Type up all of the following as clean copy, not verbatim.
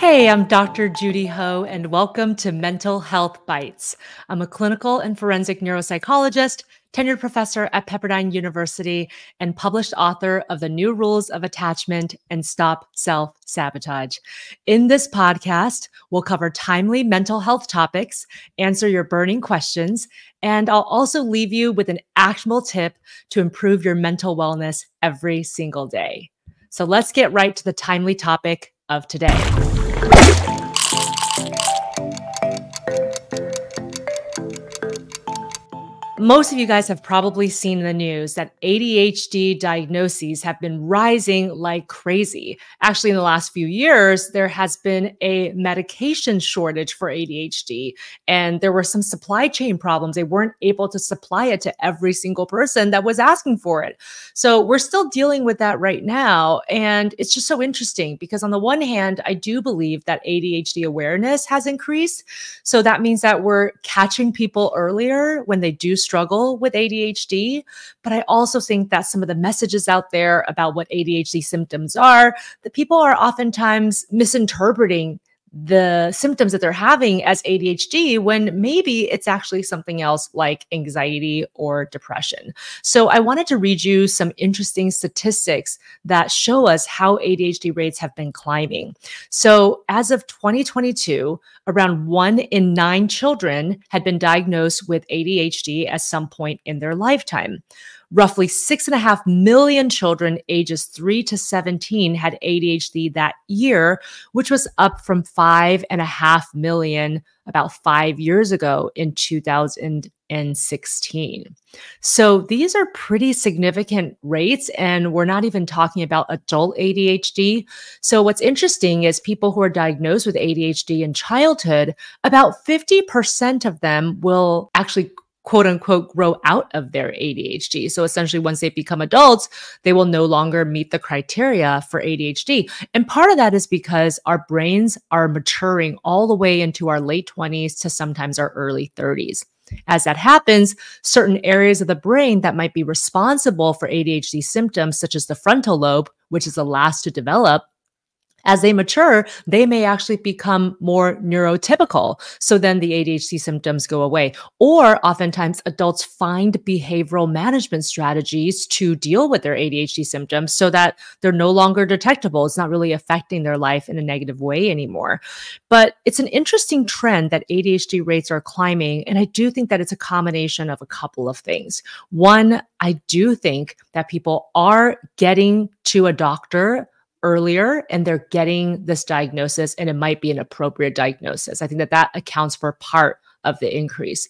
Hey, I'm Dr. Judy Ho, and welcome to Mental Health Bites. I'm a clinical and forensic neuropsychologist, tenured professor at Pepperdine University, and published author of The New Rules of Attachment and Stop Self-Sabotage. In this podcast, we'll cover timely mental health topics, answer your burning questions, and I'll also leave you with an actionable tip to improve your mental wellness every single day. So let's get right to the timely topic of today. Most of you guys have probably seen in the news that ADHD diagnoses have been rising like crazy. Actually, in the last few years, there has been a medication shortage for ADHD, and there were some supply chain problems. They weren't able to supply it to every single person that was asking for it. So we're still dealing with that right now. And it's just so interesting because on the one hand, I do believe that ADHD awareness has increased. So that means that we're catching people earlier when they do struggle with ADHD. But I also think that some of the messages out there about what ADHD symptoms are, that people are oftentimes misinterpreting the symptoms that they're having as ADHD when maybe it's actually something else like anxiety or depression. So I wanted to read you some interesting statistics that show us how ADHD rates have been climbing. So as of 2022, around 1 in 9 children had been diagnosed with ADHD at some point in their lifetime. Roughly 6.5 million children ages 3 to 17 had ADHD that year, which was up from 5.5 million about 5 years ago in 2016. So these are pretty significant rates, and we're not even talking about adult ADHD. So what's interesting is people who are diagnosed with ADHD in childhood, about 50% of them will actually quote unquote grow out of their ADHD. So essentially, once they become adults, they will no longer meet the criteria for ADHD. And part of that is because our brains are maturing all the way into our late 20s to sometimes our early 30s. As that happens, certain areas of the brain that might be responsible for ADHD symptoms, such as the frontal lobe, which is the last to develop, as they mature, they may actually become more neurotypical. So then the ADHD symptoms go away. Or oftentimes adults find behavioral management strategies to deal with their ADHD symptoms so that they're no longer detectable. It's not really affecting their life in a negative way anymore. But it's an interesting trend that ADHD rates are climbing. And I do think that it's a combination of a couple of things. One, I do think that people are getting to a doctor earlier and they're getting this diagnosis, and it might be an appropriate diagnosis. I think that that accounts for part of the increase.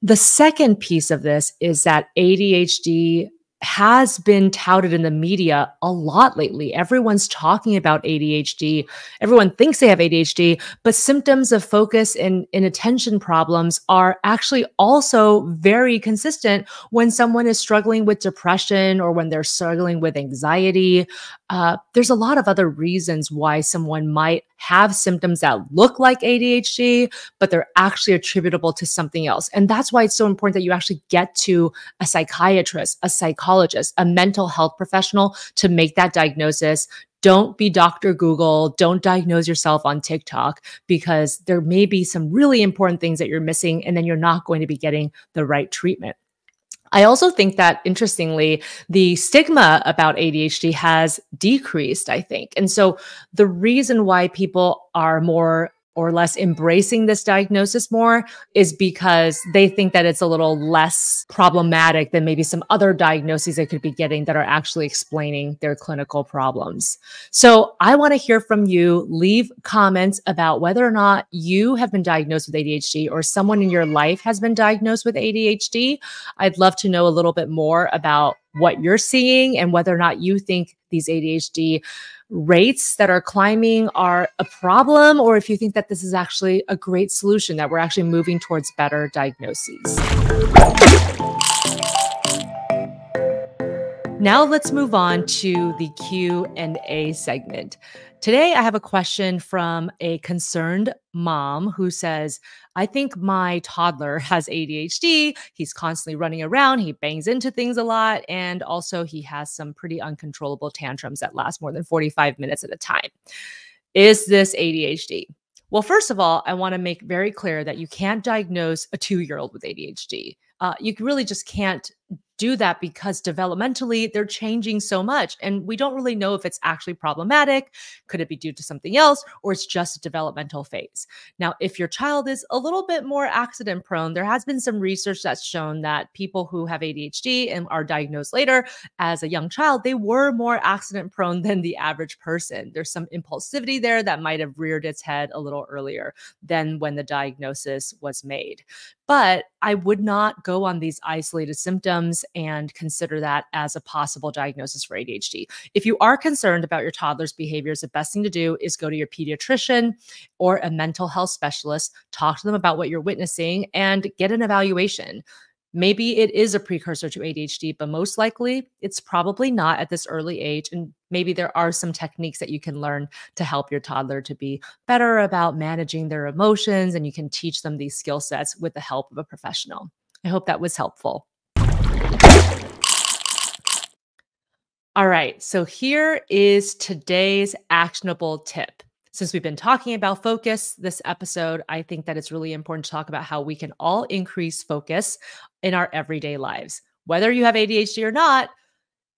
The second piece of this is that ADHD has been touted in the media a lot lately. Everyone's talking about ADHD. Everyone thinks they have ADHD, but symptoms of focus and attention problems are actually also very consistent when someone is struggling with depression or when they're struggling with anxiety. There's a lot of other reasons why someone might have symptoms that look like ADHD, but they're actually attributable to something else. And that's why it's so important that you actually get to a psychiatrist, a psychologist, a mental health professional to make that diagnosis. Don't be Dr. Google. Don't diagnose yourself on TikTok, because there may be some really important things that you're missing, and then you're not going to be getting the right treatment. I also think that, interestingly, the stigma about ADHD has decreased, I think. And so the reason why people are more or less embracing this diagnosis more is because they think that it's a little less problematic than maybe some other diagnoses they could be getting that are actually explaining their clinical problems. So I want to hear from you. Leave comments about whether or not you have been diagnosed with ADHD or someone in your life has been diagnosed with ADHD. I'd love to know a little bit more about what you're seeing and whether or not you think these ADHD rates that are climbing are a problem, or if you think that this is actually a great solution, that we're actually moving towards better diagnoses. Now let's move on to the Q&A segment. Today, I have a question from a concerned mom who says, I think my toddler has ADHD. He's constantly running around. He bangs into things a lot. And also he has some pretty uncontrollable tantrums that last more than 45 minutes at a time. Is this ADHD? Well, first of all, I want to make very clear that you can't diagnose a 2-year-old with ADHD. You really just can't do that because developmentally they're changing so much. And we don't really know if it's actually problematic. Could it be due to something else, or it's just a developmental phase? Now, if your child is a little bit more accident prone, there has been some research that's shown that people who have ADHD and are diagnosed later as a young child, they were more accident prone than the average person. There's some impulsivity there that might have reared its head a little earlier than when the diagnosis was made. But I would not go on these isolated symptoms and consider that as a possible diagnosis for ADHD. If you are concerned about your toddler's behaviors, the best thing to do is go to your pediatrician or a mental health specialist, talk to them about what you're witnessing, and get an evaluation. Maybe it is a precursor to ADHD, but most likely it's probably not at this early age. And maybe there are some techniques that you can learn to help your toddler to be better about managing their emotions, and you can teach them these skill sets with the help of a professional. I hope that was helpful. All right, so here is today's actionable tip. Since we've been talking about focus this episode, I think that it's really important to talk about how we can all increase focus in our everyday lives. Whether you have ADHD or not,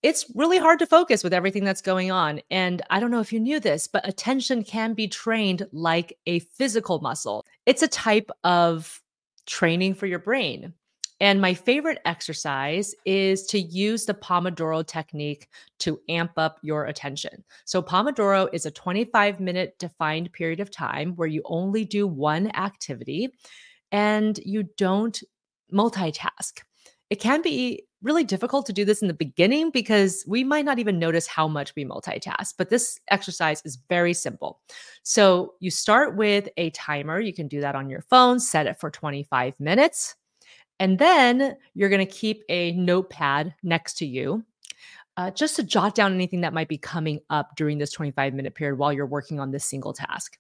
it's really hard to focus with everything that's going on. And I don't know if you knew this, but attention can be trained like a physical muscle. It's a type of training for your brain. And my favorite exercise is to use the Pomodoro technique to amp up your attention. So Pomodoro is a 25-minute defined period of time where you only do one activity and you don't multitask. It can be really difficult to do this in the beginning because we might not even notice how much we multitask, but this exercise is very simple. So you start with a timer. You can do that on your phone, set it for 25 minutes. And then you're going to keep a notepad next to you just to jot down anything that might be coming up during this 25-minute period while you're working on this single task.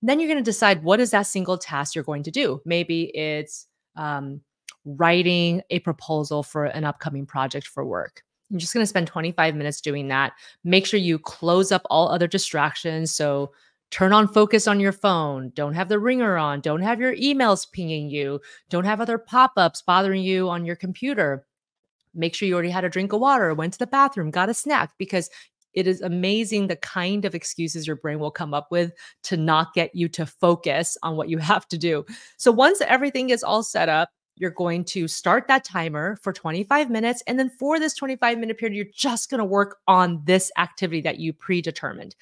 Then you're going to decide what is that single task you're going to do. Maybe it's writing a proposal for an upcoming project for work. You're just going to spend 25 minutes doing that. Make sure you close up all other distractions. So turn on focus on your phone. Don't have the ringer on. Don't have your emails pinging you. Don't have other pop-ups bothering you on your computer. Make sure you already had a drink of water, went to the bathroom, got a snack, because it is amazing the kind of excuses your brain will come up with to not get you to focus on what you have to do. So once everything is all set up, you're going to start that timer for 25 minutes. And then for this 25-minute period, you're just going to work on this activity that you predetermined.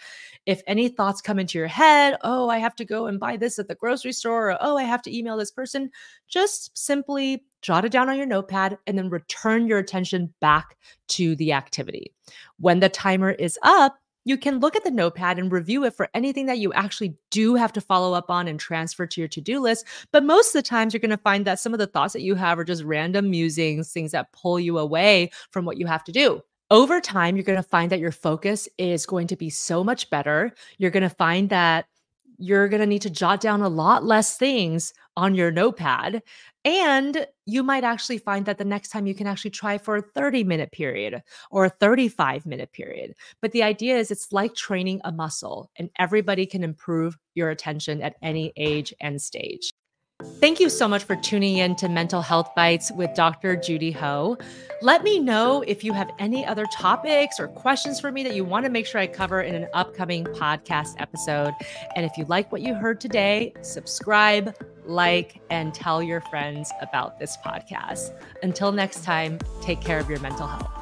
If any thoughts come into your head, oh, I have to go and buy this at the grocery store, or oh, I have to email this person, just simply jot it down on your notepad and then return your attention back to the activity. When the timer is up, you can look at the notepad and review it for anything that you actually do have to follow up on and transfer to your to-do list. But most of the times, you're going to find that some of the thoughts that you have are just random musings, things that pull you away from what you have to do. Over time, you're going to find that your focus is going to be so much better. You're going to find that you're going to need to jot down a lot less things on your notepad. And you might actually find that the next time you can actually try for a 30-minute period or a 35-minute period. But the idea is it's like training a muscle, and everybody can improve your attention at any age and stage. Thank you so much for tuning in to Mental Health Bites with Dr. Judy Ho. Let me know if you have any other topics or questions for me that you want to make sure I cover in an upcoming podcast episode. And if you like what you heard today, subscribe, like, and tell your friends about this podcast. Until next time, take care of your mental health.